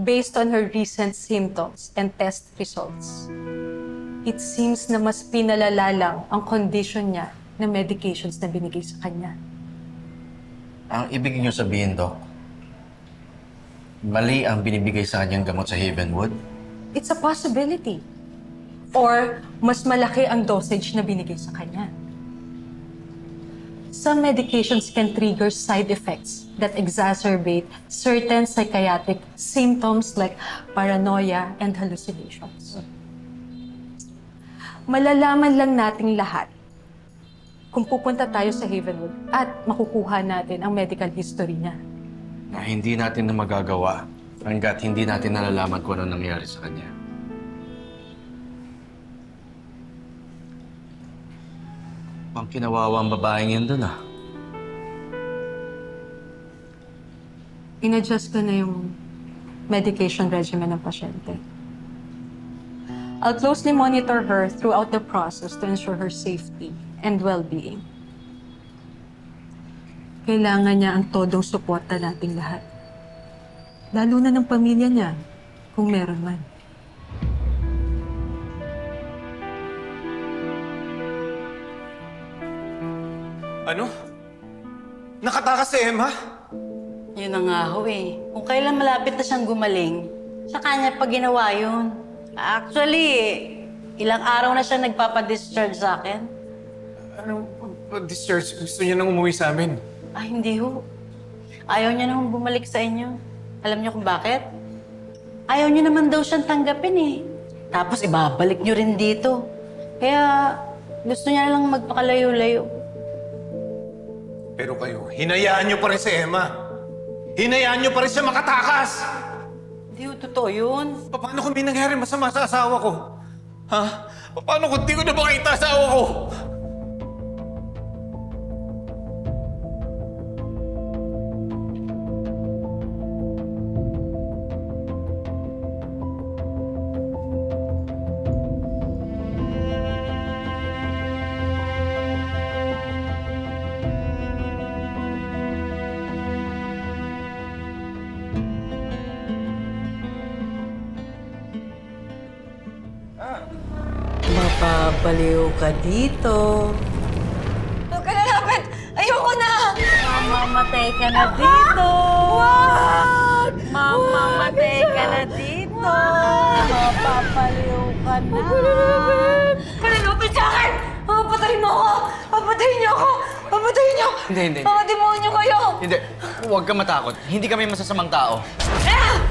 based on her recent symptoms and test results, it seems na mas pinalala lang ang condition niya na medications na binigay sa kanya. Ang ibig niyo sabihin, Doc, mali ang binibigay sa kanyang gamot sa Havenwood? It's a possibility. Or mas malaki ang dosage na binigay sa kanya. Some medications can trigger side effects that exacerbate certain psychiatric symptoms like paranoia and hallucinations. Malalaman lang nating lahat kung pupunta tayo sa Havenwood at makukuha natin ang medical history niya. Na hindi natin na magagawa hanggat hindi natin nalalaman kung ano nangyari sa kanya. Pang kinawawa ang babaeng yan dun, In-adjust ko na yung medication regimen ng pasyente. I'll closely monitor her throughout the process to ensure her safety and well-being. Kailangan niya ang todong suporta nating lahat. Lalo na ng pamilya niya, kung meron man. Ano? Nakatakas si Emma? Yun na nga ho eh. Kung kailan malapit na siyang gumaling, sa kanya pa ginawa yun. Actually, ilang araw na siya nagpapadischarge sa akin. Ano? Discharge? Gusto niya nang umuwi sa amin. Ay, hindi ho. Ayaw niya nang bumalik sa inyo. Alam niyo kung bakit? Ayaw niyo naman daw siyang tanggapin eh. Tapos ibabalik niyo rin dito. Kaya gusto niya lang magpakalayo-layo. Pero kayo, hinayaan niyo pa rin si Emma. Hinayaan niyo pa rin siya makatakas. Hindi ho, totoo yun. Paano kung may nangyari masama sa asawa ko? Ha? Paano kung di ko na makita asawa ko? Mapapaliw ka dito. Huwag ka na lapit! Ayoko na! Mamamatay ka na dito. Wag! Mamamatay ka na dito. Mapapaliw ka na. Kalalapit sa akin! Papatayin mo ako! Papatayin niyo ako! Papatayin niyo! Hindi. Mga demonyo kayo! Hindi, huwag ka matakot. Hindi kami masasamang tao. Ah!